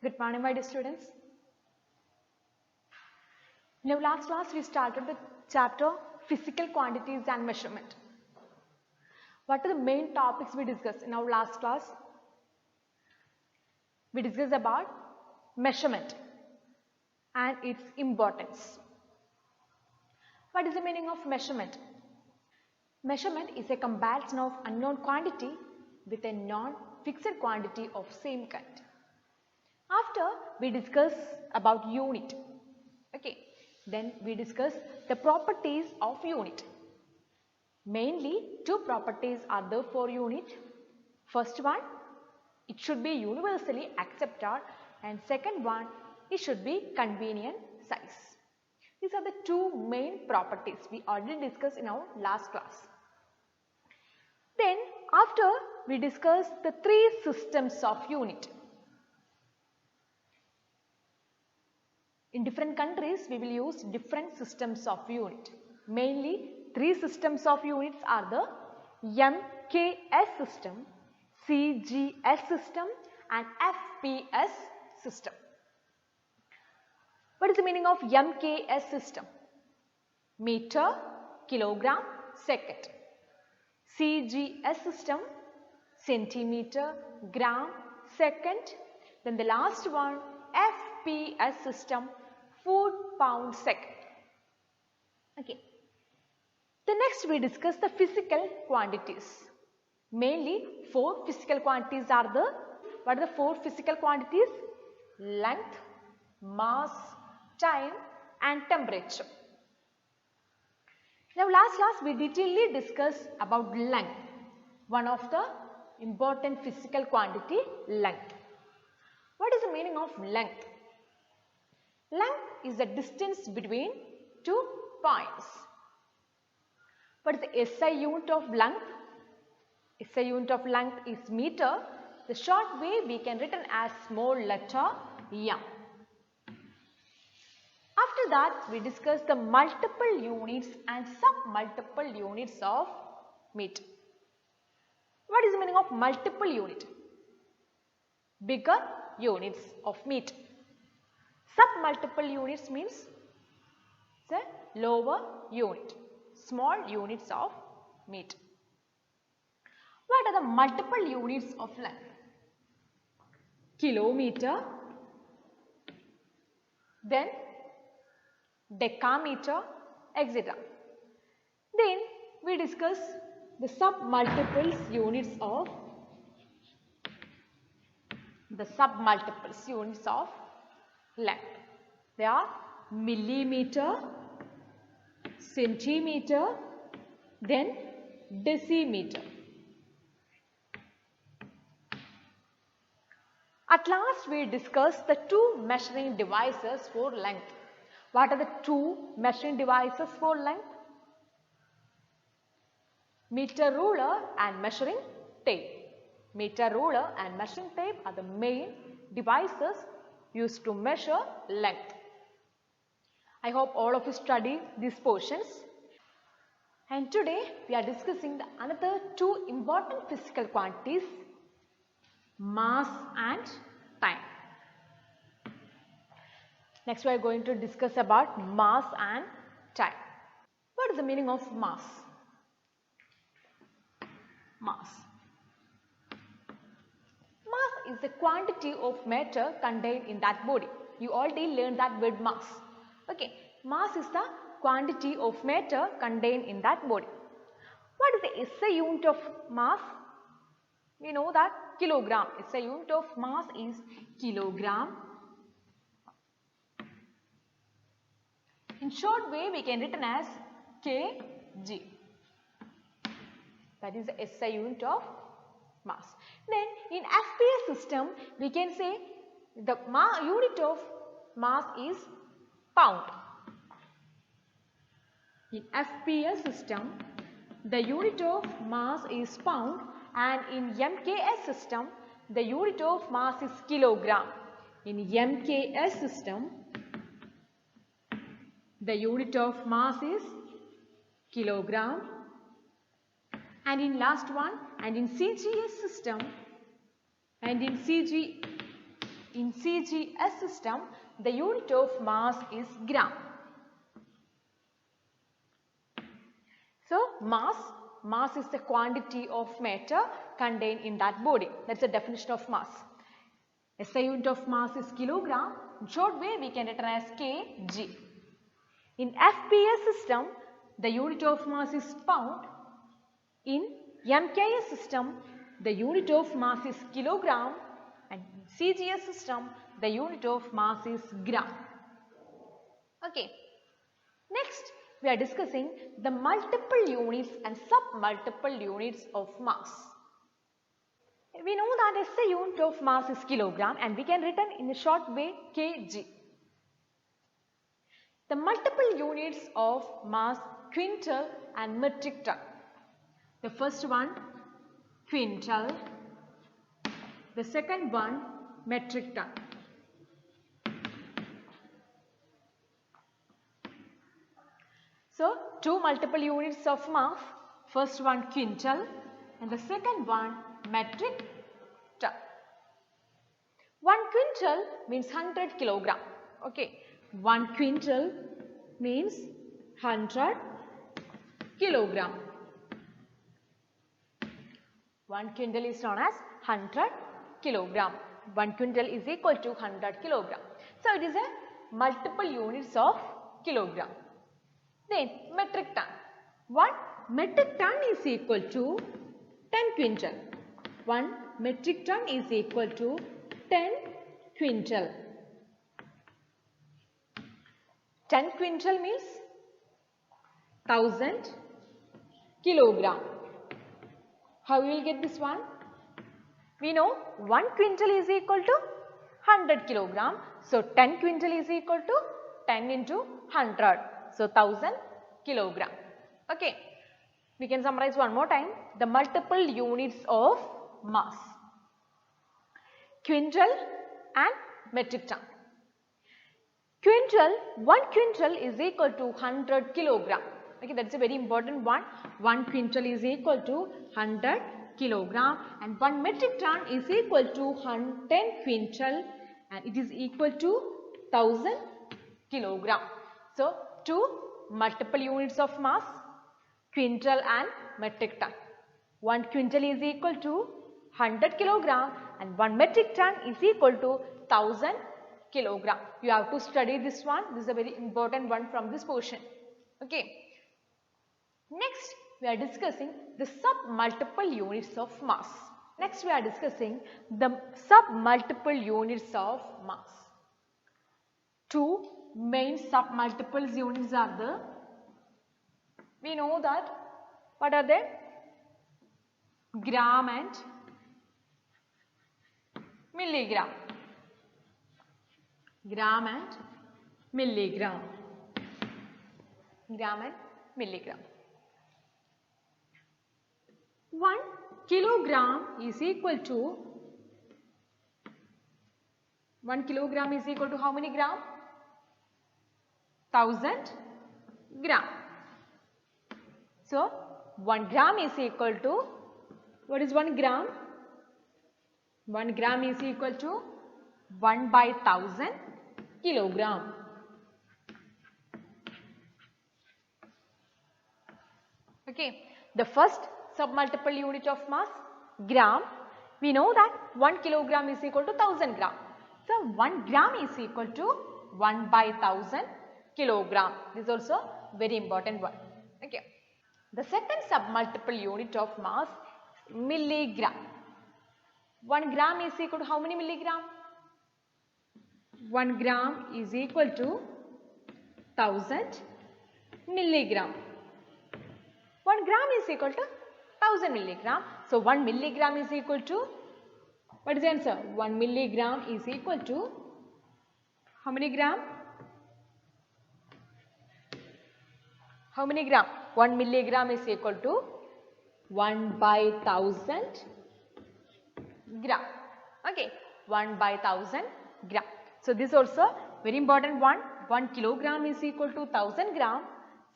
Good morning, my dear students. Now, last class we started the chapter Physical Quantities and Measurement. What are the main topics we discussed in our last class? We discussed about measurement and its importance. What is the meaning of measurement? Measurement is a comparison of unknown quantity with a non-fixed quantity of same kind. After we discuss about unit, okay, then we discuss the properties of unit. Mainly two properties are there for unit. First one, it should be universally accepted, and second one, it should be convenient size. These are the two main properties we already discussed in our last class. Then after we discuss the three systems of unit. In different countries, we will use different systems of unit. Mainly, three systems of units are the MKS system, CGS system and FPS system. What is the meaning of MKS system? Meter, kilogram, second. CGS system, centimeter, gram, second. Then the last one, FPS system, foot, pound, second. Okay. The next we discuss the physical quantities. Mainly four physical quantities are there. What are the four physical quantities? Length, mass, time and temperature. Now last class we detailedly discussed about length. One of the important physical quantity, length. What is the meaning of length? Length is the distance between two points. What is the SI unit of length? SI unit of length is meter. The short way we can written as small letter m. After that we discuss the multiple units and sub-multiple units of meter. What is the meaning of multiple unit? Bigger units of meter. Sub-multiple units means the lower unit, small units of meter. What are the multiple units of length? Kilometer, then decameter, etc. Then we discuss the sub-multiples units of length. They are millimeter, centimeter, then decimeter. At last we discuss the two measuring devices for length. What are the two measuring devices for length? Meter ruler and measuring tape. Meter ruler and measuring tape are the main devices used to measure length. I hope all of you study these portions. And today we are discussing the another two important physical quantities, mass and time. Next we are going to discuss about mass and time. What is the meaning of mass? Mass. Mass is the quantity of matter contained in that body. You already learned that word mass. Okay, mass is the quantity of matter contained in that body. What is the SI unit of mass? We know that kilogram. SI unit of mass is kilogram. In short way we can written as kg. That is the SI unit of mass. Then in FPS system we can say the unit of mass is pound. In FPS system the unit of mass is pound, and in MKS system the unit of mass is kilogram. In MKS system the unit of mass is kilogram, and in last one, and in CGS system, and in CGS system, the unit of mass is gram. So, mass is the quantity of matter contained in that body. That is the definition of mass. SI unit of mass is kilogram. In short way, we can written as kg. In FPS system, the unit of mass is pound. In MKS system, the unit of mass is kilogram, and in CGS system, the unit of mass is gram. Okay. Next, we are discussing the multiple units and sub-multiple units of mass. We know that SI unit of mass is kilogram, and we can written in a short way kg. The multiple units of mass, quintal and metric ton. The first one quintal, the second one metric ton. So, two multiple units of mass, first one quintal and the second one metric ton. 1 quintal means 100 kilogram. Okay, 1 quintal means 100 kilogram. 1 quintal is known as 100 kilogram. 1 quintal is equal to 100 kilogram. So, it is a multiple units of kilogram. Then metric ton. 1 metric ton is equal to 10 quintal. 1 metric ton is equal to 10 quintal. 10 quintal means 1000 kilogram. How we will get this one? We know 1 quintal is equal to 100 kilogram. So, 10 quintal is equal to 10 into 100. So, 1000 kilogram. Okay. We can summarize one more time the multiple units of mass. Quintal and metric ton. Quintal, 1 quintal is equal to 100 kilogram. Okay, that is a very important one. 1 quintal is equal to 100 kilogram and 1 metric ton is equal to 10 quintal and it is equal to 1000 kilogram. So, two multiple units of mass, quintal and metric ton. 1 quintal is equal to 100 kilogram and 1 metric ton is equal to 1000 kilogram. You have to study this one. This is a very important one from this portion. Okay. Next, we are discussing the sub-multiple units of mass. Next, we are discussing the sub-multiple units of mass. Two main sub-multiple units are there. We know that, what are they? Gram and milligram. Gram and milligram. Gram and milligram. 1 kilogram is equal to 1 kilogram is equal to how many gram? 1000 gram. So, 1 gram is equal to, what is 1 gram? 1 gram is equal to 1 by 1000 kilogram. Okay. The first sub-multiple unit of mass, gram. We know that 1 kilogram is equal to 1000 gram. So, 1 gram is equal to 1 by 1000 kilogram. This is also very important one. Okay. The second sub-multiple unit of mass, milligram. 1 gram is equal to how many milligram? 1 gram is equal to 1000 milligram. 1 gram is equal to 1000 milligram. So, 1 milligram is equal to, what is the answer? 1 milligram is equal to how many gram? How many gram? 1 milligram is equal to 1 by 1000 gram. Okay, 1 by 1000 gram. So, this is also very important one. 1 kilogram is equal to 1000 gram.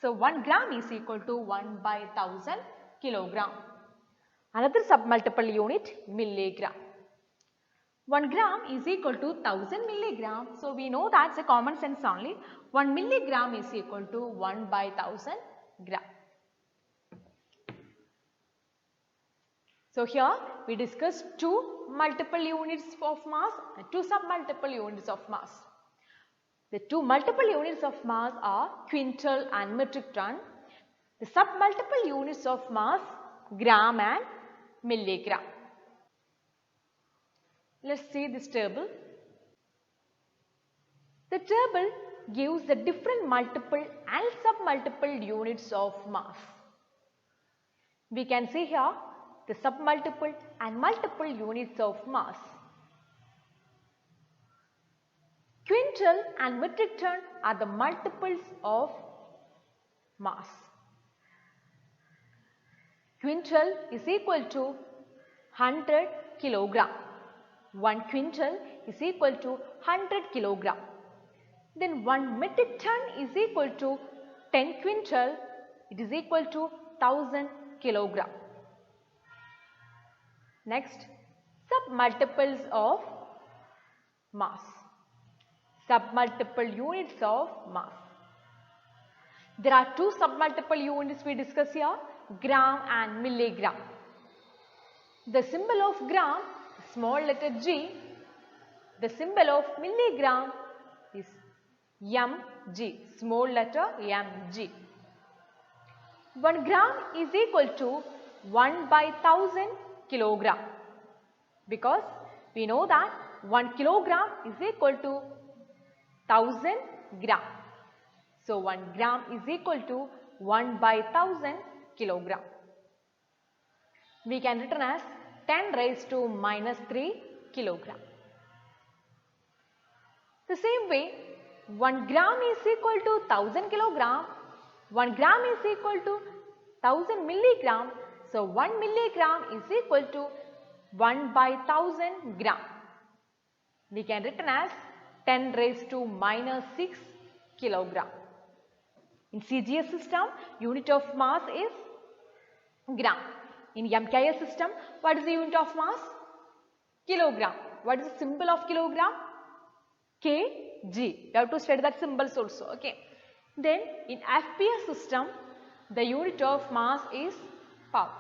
So, 1 gram is equal to 1 by 1000 kilogram. Another sub-multiple unit, milligram. 1 gram is equal to 1000 milligram. So, we know that's a common sense only. 1 milligram is equal to 1 by 1000 gram. So, here we discussed two multiple units of mass and two submultiple units of mass. The two multiple units of mass are quintal and metric ton. The submultiple units of mass gram and milligram. Let us see this table. The table gives the different multiple and submultiple units of mass. We can see here the submultiple and multiple units of mass. Quintal and metric ton are the multiples of mass. Quintal is equal to 100 kilogram. 1 quintal is equal to 100 kilogram. Then 1 metric ton is equal to 10 quintal. It is equal to 1000 kilogram. Next, submultiples of mass. Submultiple units of mass. There are two submultiple units we discuss here, gram and milligram. The symbol of gram, small letter G. The symbol of milligram is mg, small letter mg. 1 gram is equal to 1 by 1000 kilogram, because we know that 1 kilogram is equal to 1000 gram. So, 1 gram is equal to 1 by 1000 kilogram. We can written as 10 raised to minus 3 kilogram. The same way, 1 gram is equal to 1000 kilogram, 1 gram is equal to 1000 milligram. So, 1 milligram is equal to 1 by 1000 gram. We can written as 10 raised to minus 6 kilogram. In CGS system, unit of mass is gram. In MKS system, what is the unit of mass? Kilogram. What is the symbol of kilogram? kg. We have to study that symbols also. Okay. Then in FPS system, the unit of mass is pound.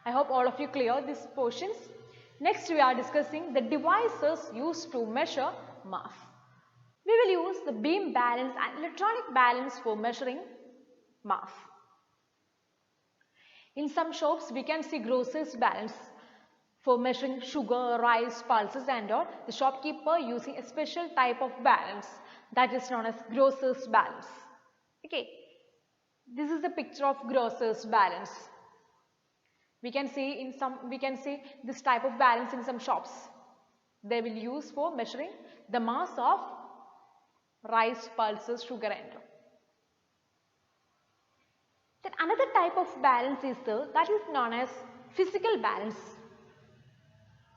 I hope all of you clear these portions. Next, we are discussing the devices used to measure mass. We will use the beam balance and electronic balance for measuring mass. In some shops, we can see grocer's balance for measuring sugar, rice, pulses and all. The shopkeeper using a special type of balance that is known as grocer's balance. Okay, this is a picture of grocer's balance. We can see this type of balance in some shops. They will use for measuring the mass of rice, pulses, sugar and all. Then another type of balance is that is known as physical balance.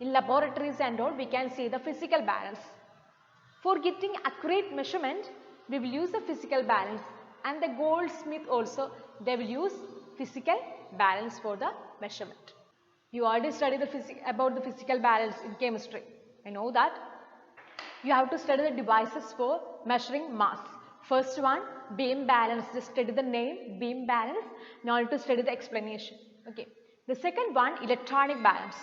In laboratories and all, we can see the physical balance. For getting accurate measurement, we will use the physical balance, and the goldsmith also, they will use physical balance for the measurement. You already studied about the physical balance in chemistry. I know that. You have to study the devices for measuring mass. First one, beam balance. Just study the name, beam balance. Now you have to study the explanation. Okay. The second one, electronic balance.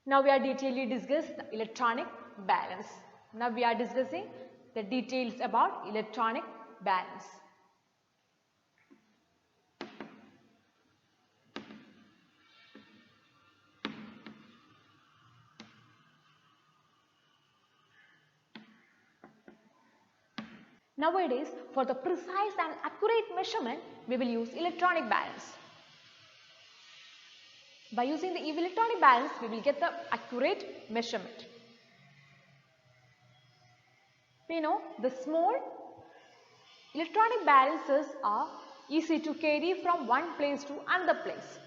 Now we are detailedly discuss the electronic balance. Now we are discussing the details about electronic balance. Nowadays, for the precise and accurate measurement, we will use electronic balance. By using the electronic balance, we will get the accurate measurement. We know the small electronic balances are easy to carry from one place to another place.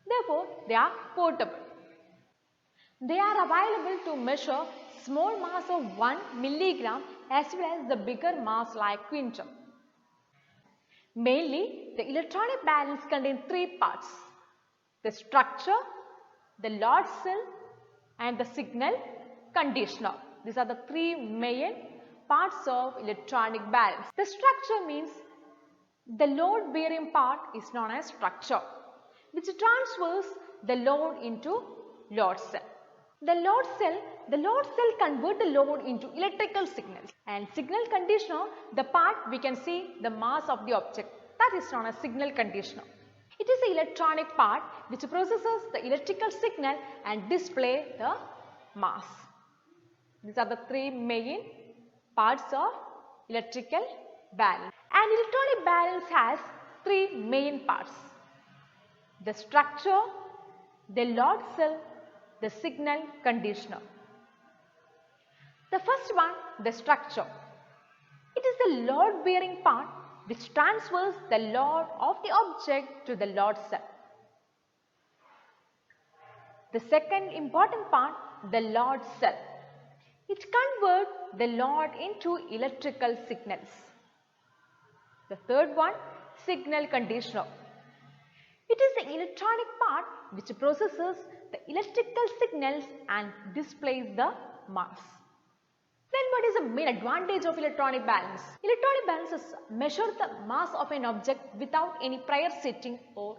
Therefore, they are portable. They are available to measure small mass of 1 milligram as well as the bigger mass like quintum. Mainly, the electronic balance contains three parts: the structure, the Lord cell and the signal conditioner. These are the three main parts of electronic balance. The structure means the load bearing part is known as structure, which transfers the load into load cell. The load cell convert the load into electrical signals, and signal conditioner, the part we can see the mass of the object, that is known as signal conditioner. It is the electronic part which processes the electrical signal and display the mass. These are the three main parts of electrical balance. An electronic balance has three main parts: the structure, the load cell, the signal conditioner. The first one, the structure. It is the load bearing part which transfers the load of the object to the load cell. The second important part, the load cell. It converts the load into electrical signals. The third one, signal conditioner. It is the electronic part which processes the electrical signals and displays the mass. Then what is the main advantage of electronic balance? Electronic balances measure the mass of an object without any prior setting or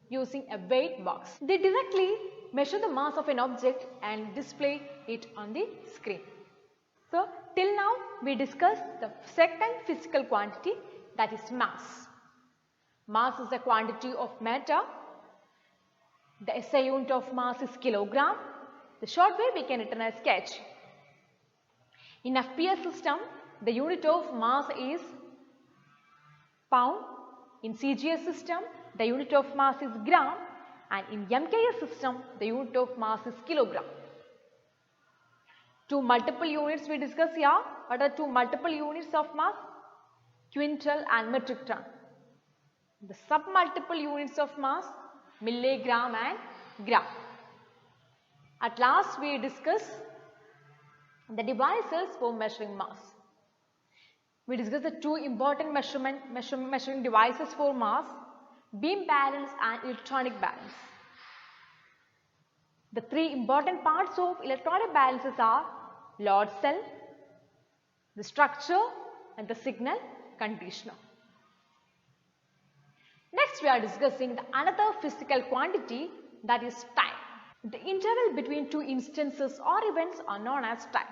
using a weight box. They directly measure the mass of an object and display it on the screen. So till now we discussed the second physical quantity, that is mass. Mass is a quantity of matter. The SI unit of mass is kilogram. The short way we can written as kg. In FPS system, the unit of mass is pound. In CGS system, the unit of mass is gram, and in MKS system, the unit of mass is kilogram. Two multiple units we discuss here. What are two multiple units of mass? Quintal and metric ton. The sub-multiple units of mass, milligram and gram. At last we discuss the devices for measuring mass. We discuss the two important measuring devices for mass, beam balance and electronic balance. The three important parts of electronic balances are load cell, the structure and the signal conditioner. Next we are discussing another physical quantity, that is time. The interval between two instances or events are known as time.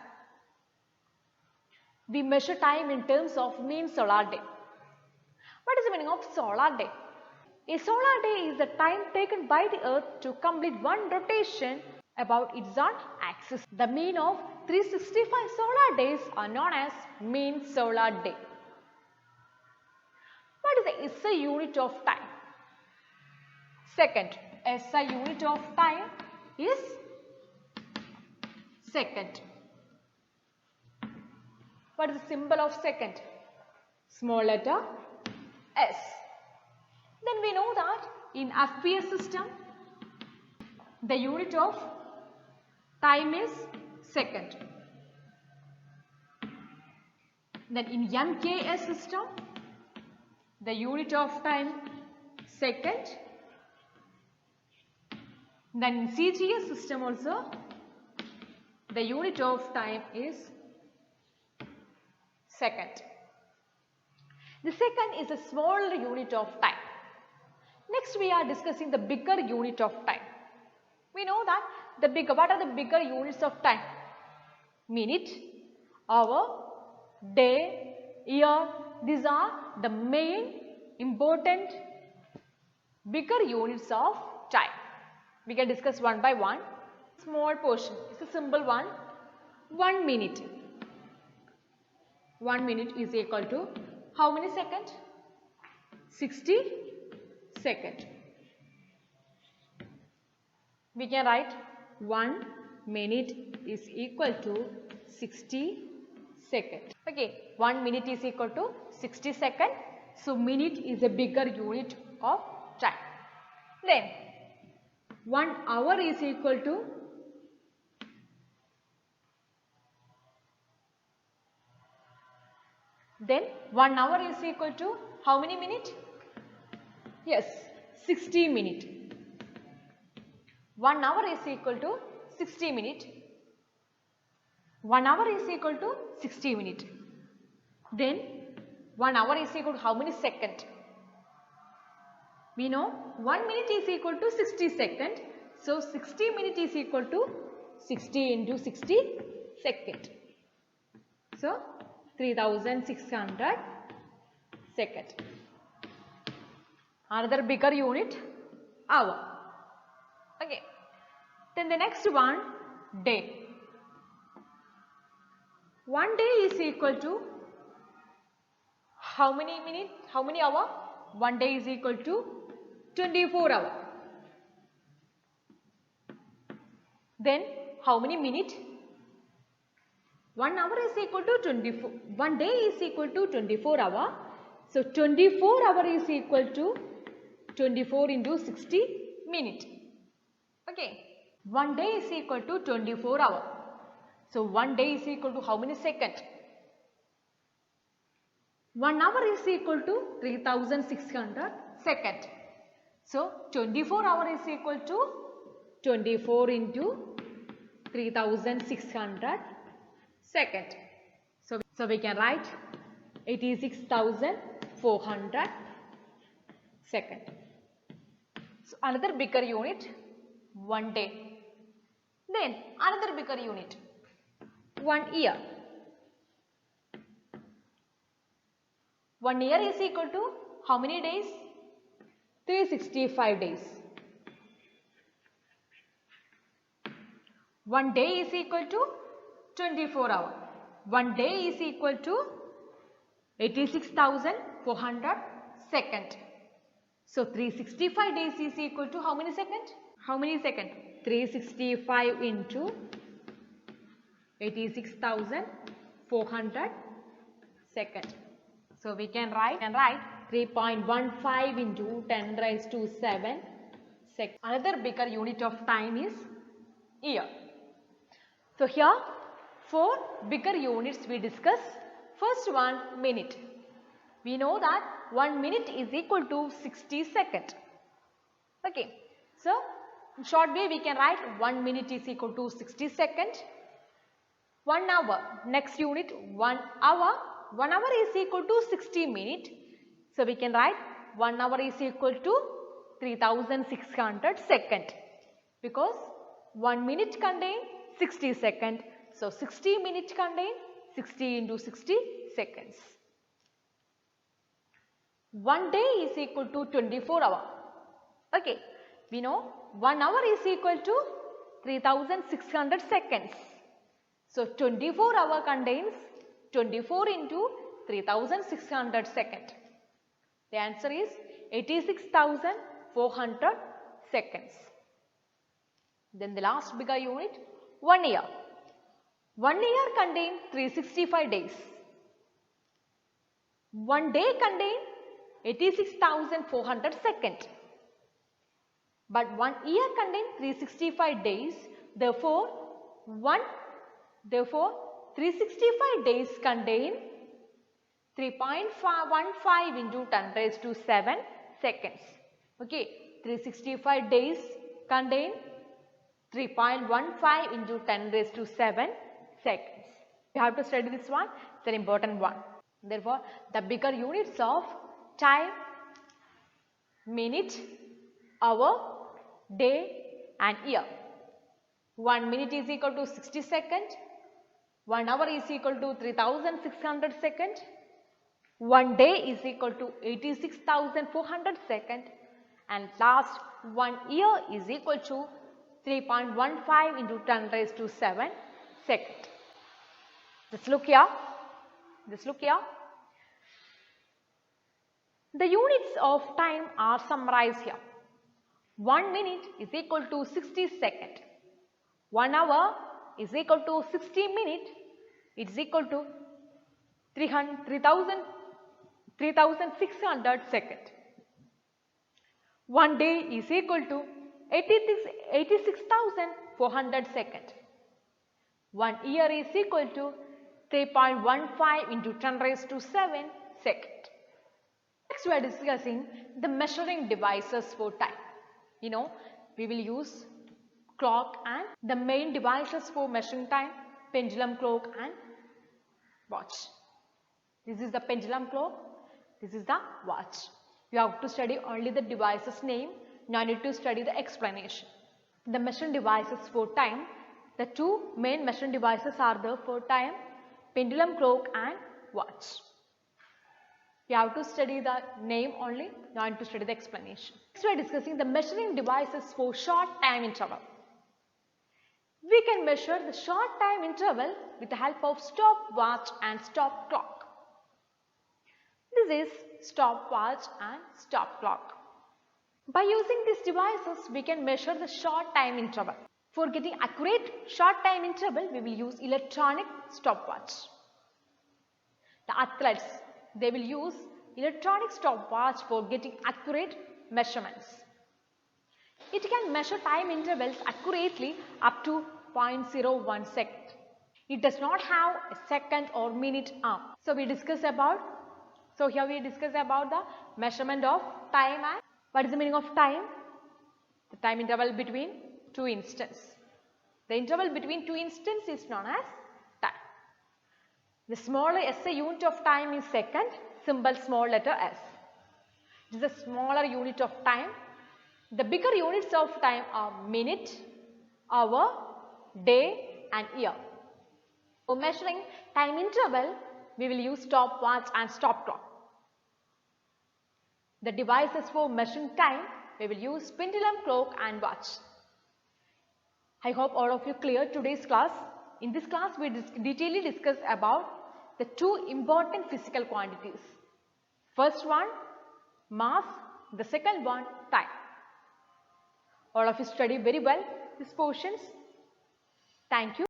We measure time in terms of mean solar day. What is the meaning of solar day? A solar day is the time taken by the earth to complete one rotation about its own axis. The mean of 365 solar days are known as mean solar day. What is the SI unit of time? Second. SI unit of time is second. What is the symbol of second? Small letter S. Then we know that in FPS system, the unit of time is second. Then in MKS system, the unit of time second. Then in CGS system also, the unit of time is second. The second is a smaller unit of time. Next we are discussing the bigger unit of time. We know that what are the bigger units of time? Minute, hour, day, year. These are the main important bigger units of time. We can discuss one by one. Small portion, it's a simple one. 1 minute. 1 minute is equal to how many seconds? 60 seconds. We can write 1 minute is equal to 60 seconds. Okay, 1 minute is equal to 60 seconds. So, minute is a bigger unit of time. Then, 1 hour is equal to how many minutes? Yes, 60 minutes. 1 hour is equal to 60 minute. 1 hour is equal to 60 minute. Then 1 hour is equal to how many second? We know 1 minute is equal to 60 second. So 60 minute is equal to 60 into 60 second. So 3600 second. Another bigger unit, hour. Okay. Then the next one, day. 1 day is equal to how many minutes? How many hour? 1 day is equal to 24 hour. Then how many minute? 1 hour is equal to 24. 1 day is equal to 24 hour. So 24 hour is equal to 24 into 60 minute. Okay. 1 day is equal to 24 hour. So 1 day is equal to how many second? 1 hour is equal to 3600 second. So 24 hour is equal to 24 into 3600 second. So we can write 86,400 second. So another bigger unit, 1 day. Then another bigger unit, 1 year. 1 year is equal to how many days? 365 days. 1 day is equal to 24 hours. 1 day is equal to 86,400 second. So 365 days is equal to how many second? How many second? 365 into 86,400 second. So we can write 3.15 into 10 raised to 7 second. Another bigger unit of time is year. So here 4 bigger units we discuss. First one, minute. We know that 1 minute is equal to 60 seconds. Okay. So in short way we can write 1 minute is equal to 60 seconds. 1 hour, next unit, 1 hour. 1 hour is equal to 60 minutes. So we can write 1 hour is equal to 3600 seconds, because 1 minute contain 60 seconds. So 60 minutes contain 60 into 60 seconds. 1 day is equal to 24 hours. Okay. We know 1 hour is equal to 3600 seconds. So 24 hour contains 24 into 3600 seconds. The answer is 86,400 seconds. Then the last bigger unit, 1 year. 1 year contains 365 days. 1 day contains 86,400 seconds. But 1 year contains 365 days. Therefore 365 days contain 3.15 into 10 raised to 7 seconds. Okay, 365 days contain 3.15 into 10 raised to 7 seconds. You have to study this one, it's an important one. Therefore, the bigger units of time, minute, hour, day and year. 1 minute is equal to 60 seconds. 1 hour is equal to 3600 seconds. 1 day is equal to 86,400 seconds. And last, 1 year is equal to 3.15 into 10 raised to 7 seconds. Just look here. Just look here. The units of time are summarized here. 1 minute is equal to 60 seconds. 1 hour is equal to 60 minutes. It is equal to 3,600 seconds. 1 day is equal to 86,400 seconds. 1 year is equal to 3.15 into 10 raised to 7 seconds. Next we are discussing the measuring devices for time. You know, we will use clock and the main devices for measuring time, pendulum clock and watch. This is the pendulum clock, this is the watch. You have to study only the device's name, no need to study the explanation. The measuring devices for time, the two main measuring devices are there for time, pendulum clock and watch. You have to study the name only, no need to study the explanation. Next we are discussing the measuring devices for short time interval. We can measure the short time interval with the help of stopwatch and stop clock. This is stopwatch and stop clock. By using these devices, we can measure the short time interval. For getting accurate short time interval, we will use electronic stopwatch. The athletes, they will use electronic stopwatch for getting accurate measurements. It can measure time intervals accurately up to 0.01 second. It does not have a second or minute arm. So here we discuss about the measurement of time and what is the meaning of time? The time interval between two instants. The interval between two instants is known as time. The smaller SI unit of time is second, symbol small letter s. It is a smaller unit of time. The bigger units of time are minute, hour, day and year. For measuring time interval, we will use stopwatch and stop clock. The devices for measuring time, we will use pendulum clock and watch. I hope all of you cleared today's class. In this class, we detailedly discuss about the two important physical quantities. First one, mass. The second one, time. All of you study very well these portions. Thank you.